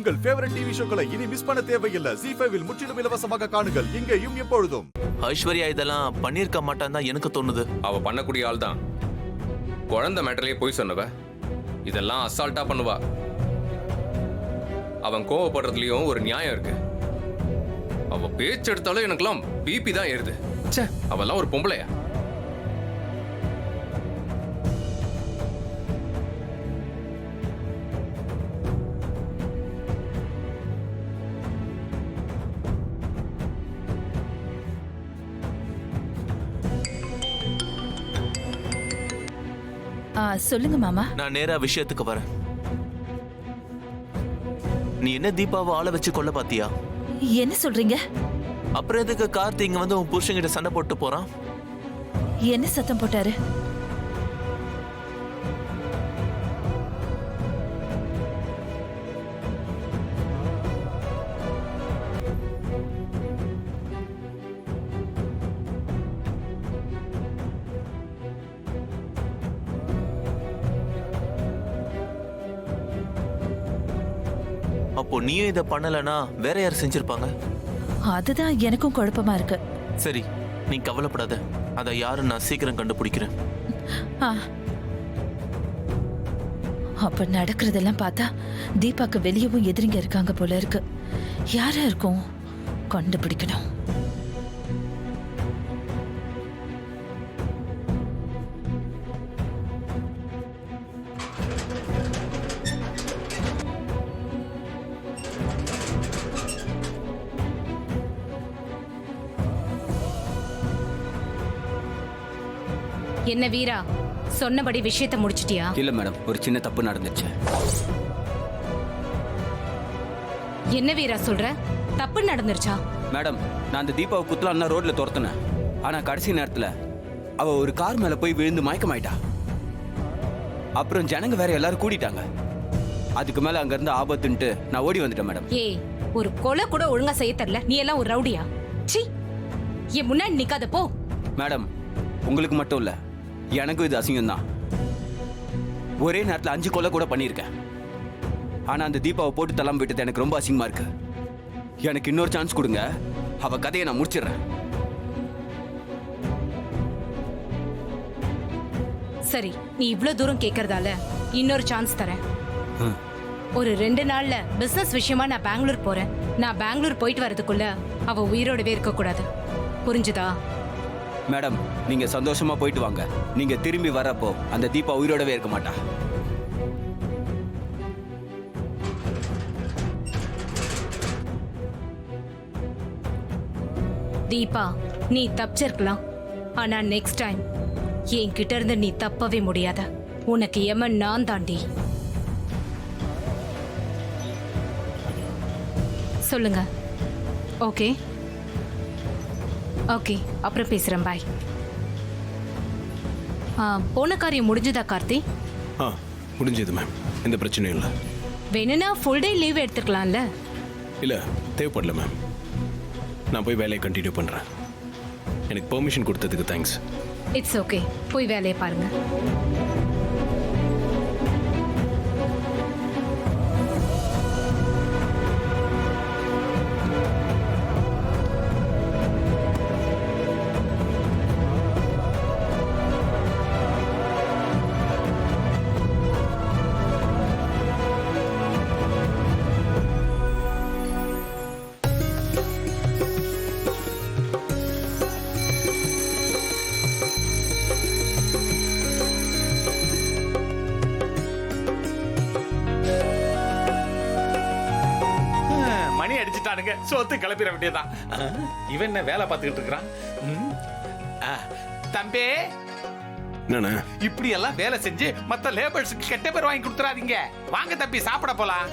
உங்கள் favourite TV ஷோக்களை இனி miss பண்ண தேவையில்லை. ZEE5 இல் முற்றிலும் இலவசமாக காணுங்கள், இங்கேயும் எப்பொழுதும். ஐஸ்வர்யா இதெல்லாம் பண்ணிருக்க மாட்டான் தான் எனக்கு தோணுது. அவ பண்ணக்கூடிய ஆள் தான். குழந்தை மேட்டர்லயே போய் சொன்னவ இதெல்லாம் அசால்ட்டா பண்ணுவா. அவன் கோவப்படுறதுலயும் ஒரு நியாயம் இருக்கு. அவ பேச்சு எடுத்தாலும் எனக்குலாம் பிபி தான் ஏறுது. ச்சே, அவெல்லாம் ஒரு பொம்பளையா? சொல்லுங்க மாமா. நான் நேரா விஷயத்துக்கு வரேன். நீ என்ன தீபாவை ஆள வச்சு கொல்ல பாத்தியா? என்ன சொல்றீங்க? அப்புறம் எதுக்கு கார்த்தி இங்க வந்து உன் புருஷன்கிட்ட சண்டை போட்டு போறான்? என்ன சத்தம் போட்டாரு? அப்போ நீயும் இதை பண்ணலனா வேற யார் செஞ்சிருப்பாங்க? அதுதான் எனக்கும் குழப்பமா இருக்கு. சரி, நீ கவலைப்படாத. அதை யாரு நான் சீக்கிரம் கண்டுபிடிக்கிறேன். அப்ப நடக்கிறதெல்லாம் பார்த்தா தீபாக்கு வெளியவும் எதிரிங்க இருக்காங்க போல இருக்கு. யாரா இருக்கும்? கண்டுபிடிக்கணும். என்ன வீரா, சொன்னபடி விஷயத்தை முடிச்சிட்டியா? இல்ல மேடம், ஒரு சின்ன தப்பு நடந்துச்சு. என்ன வீரா சொல்ற? தப்பு நடந்துருச்சா? மேடம், நான் அந்த தீபாவை குத்தலாம் ரோட்ல துரத்துனேன். ஆனா கடைசி நேரத்துல அவ ஒரு கார் மேல போய் விழுந்து மயக்கமாயிட்டா. அப்புறம் ஜனங்க வேற எல்லாரும் கூடிட்டாங்க. அதுக்கு மேல அங்க இருந்து ஆபத்துன்ட்டு நான் ஓடி வந்துட்டேன் மேடம். ஏய், ஒரு கொலை கூட ஒழுங்கா செய்ய தெரியல, நீ எல்லாம் ஒரு ரவுடியா? சீ, என் முன்னாடி நிக்காத போ. மேடம், உங்களுக்கு மட்டும் இல்ல, எனக்கும் இது அசிங்கம் தான். ஒரே நேரத்தில் 5 கொலை கூட பண்ணியிருக்கேன். ஆனா அந்த தீபாவை போட்டு தள்ளாம விட்டது எனக்கு ரொம்ப அசிங்கமா இருக்கு. எனக்கு இன்னொரு சான்ஸ் கொடுங்க, அவ கதையை நான் முடிச்சிடுறேன். சரி, நீ இவ்ளோ தூரம் கேக்குறதால இன்னொரு சான்ஸ் தரேன். ஒரு 2 நாள்ல பிசினஸ் விஷயமா நான் பெங்களூர் போறேன். நான் பெங்களூர் போயிட்டு வரதுக்குள்ள அவ உயிரோடவே இருக்க கூடாது. புரிஞ்சுதா? மேடம், நீங்க சந்தோஷமா போயிட்டு வாங்க. நீங்க திரும்பி வரப்போ அந்த தீபா உயிரோடவே இருக்க மாட்டா. தீபா, நீ தப்பிச்சிருக்கலாம். ஆனா நெக்ஸ்ட் டைம் என்கிட்ட இருந்து நீ தப்பவே முடியாத. உனக்கு எமன் நான் தாண்டி. சொல்லுங்க. ஓகே ஓகே, அப்புறம் பேசுறேன். பாய். போன காரியம் முடிஞ்சதா கார்த்தி? முடிஞ்சது மேம், எந்த பிரச்சனையும் இல்லை. வேணும்னா ஃபுல் டே லீவ் எடுத்துக்கலாம்ல? இல்லை, தேவைப்படல மேம். நான் போய் வேலையை கண்டினியூ பண்ணுறேன். எனக்கு பெர்மிஷன் கொடுத்ததுக்கு தேங்க்ஸ். இட்ஸ் ஓகே, போய் வேலையை பாருங்க. சோத்து கிளப்பிட வேண்டியதான். இவன் என்ன வேலை பார்த்துக்கிட்டு இருக்கிறான்? தம்பி, இப்படி எல்லாம் வேலை செஞ்சு மத்த லேபர்ஸுக்கு கெட்ட பேர் வாங்கி கொடுத்துறாதீங்க. வாங்க தம்பி, சாப்பிட போலாம்.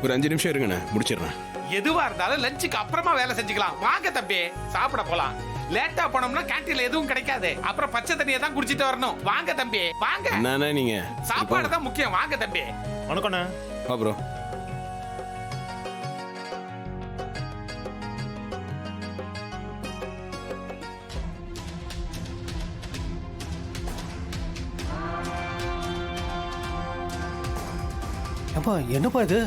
ஒரு 5 நிமிஷம் இருங்கண்ணே, முடிச்சிடுறேன். எதுவா இருந்தாலும் லஞ்சுக்கு அப்புறமா வேலை செஞ்சுக்கலாம். வாங்க தம்பி, சாப்பிட போலாம். லேட்டா போனோம்னா கேண்டீன்ல எதுவும் கிடைக்காது. அப்புறம் பச்சை தண்ணியை தான் குடிச்சிட்டு வரணும். வாங்க தம்பி, வாங்க. நீங்க சாப்பாடு தான் முக்கியம். வாங்க தம்பி. வணக்கண்ணா. ப்ரோ, அப்பா என்னப்பா இது?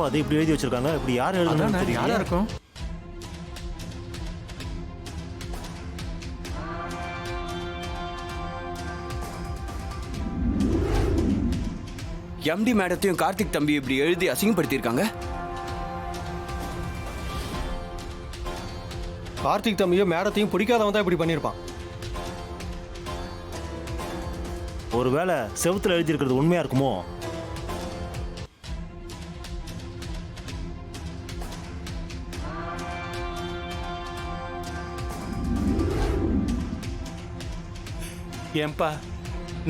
என்னப்பா அது இப்படி எழுதி வச்சிருக்காங்க? இப்படி யார் எழுதுனான்னு யாரா தெரியல. இருக்கும்? எம்டி மேடத்தையும் கார்த்திக் தம்பி இப்படி எழுதி அசிங்கப்படுத்தியிருக்காங்க. கார்த்திக் தம்பியும் மேடத்தையும் பிடிக்காதவன் தான் இப்படி பண்ணியிருப்பான். ஒருவேளை செவுத்துல எழுதி இருக்கிறது உண்மையா இருக்குமோ? ஏன்பா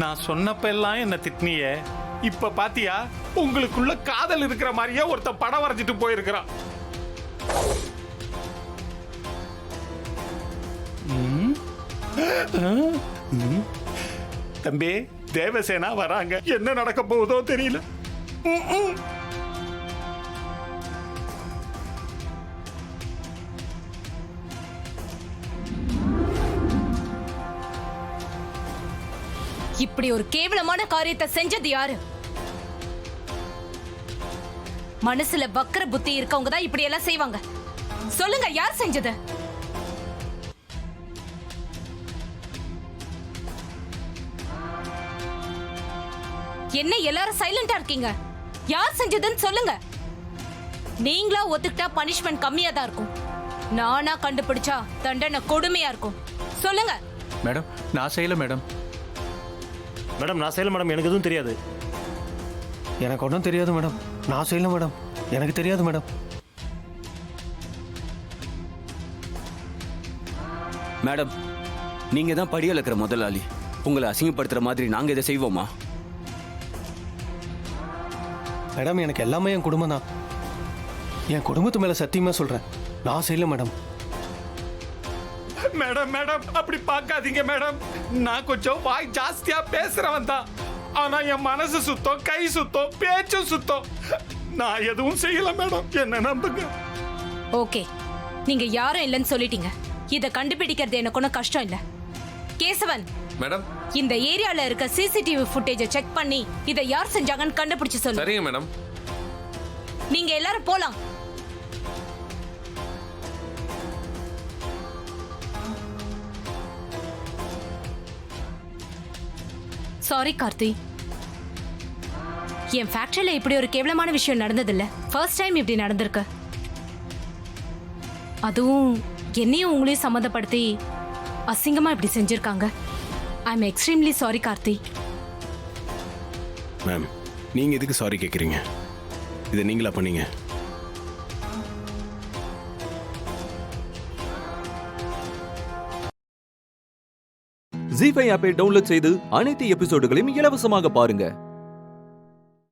நான் சொன்னப்ப எல்லாம் என்ன திட்டினியே, இப்ப பாத்தியா உங்களுக்குள்ள காதல் இருக்கிற மாதிரியே ஒருத்த படம் வரைஞ்சிட்டு போயிருக்கிறான். தம்பி தேவசேனா வராங்க, என்ன நடக்க போகுதோ தெரியல. இப்படி ஒரு கேவலமான காரியத்தை செஞ்சது யாரு? மனசுல வக்கர புத்தி இருக்கவங்க தான் இப்படி எல்லாம் செய்வாங்க. சொல்லுங்க, யார் செஞ்சது? என்ன எல்லாரும் சைலண்டா இருக்கீங்க? யார் செஞ்சதுன்னு சொல்லுங்க. நீங்களா ஒத்துக்கிட்டா பனிஷ்மெண்ட் கம்மியா தான் இருக்கும். நானா கண்டுபிடிச்சா தண்டனை கொடுமையா இருக்கும். சொல்லுங்க. மேடம் நான் செய்யல மேடம். மேடம் நான் செய்யல மேடம், எனக்கு எதுவும் தெரியாது. எனக்கு ஒன்றும் தெரியாது மேடம். நான் செய்யல மேடம், எனக்கு தெரியாது மேடம். மேடம், நீங்க தான் படி அளக்கிற முதலாளி. உங்களை அசிங்கப்படுத்துற மாதிரி நாங்க இதை செய்வோமா? மேடம் எனக்கு எல்லாமே என் குடும்பம் தான். என் குடும்பத்து மேல சத்தியமா சொல்றேன், நான் செய்யல மேடம். மேடம் மேடம் அப்படி பார்க்காதீங்க மேடம். நான் கொஞ்சம் வாய் ஜாஸ்தியா பேசுறவன் தான். ஆனா என் மனசு சுத்தம், கை சுத்தம், பேச்சும் சுத்தம். நான் எதுவும் செய்யல மேடம், என்ன நம்புங்க. ஓகே, நீங்க யாரும் இல்லைன்னு சொல்லிட்டீங்க. இத கண்டுபிடிக்கிறது எனக்கு ஒன்றும் கஷ்டம் இல்ல. கேசவன் மேடம். இந்த ஏரியால இருக்க சிசிடிவி ஃபுட்டேஜை செக் பண்ணி இதை யார் செஞ்சாங்கன்னு கண்டுபிடிச்சு சொல்லுங்க. சரிங்க மேடம். நீங்க எல்லாரும் போலாம். சாரி கார்த்தி, என் ஃபேக்டரியில இப்படி ஒரு கேவலமான விஷயம் நடந்ததில்ல. ஃபர்ஸ்ட் டைம் இப்படி நடந்திருக்கு. அதுவும் என்னையும் உங்களையும் சம்மந்தப்படுத்தி அசிங்கமா இப்படி செஞ்சிருக்காங்க. I am extremely sorry Karthi. Ma'am, நீங்க எதுக்கு சாரி கேட்குறீங்க? இதை நீங்களா பண்ணீங்க? ஜீ5 ஆப்பை டவுன்லோட் செய்து அனைத்து எபிசோடுகளையும் இலவசமாக பாருங்க.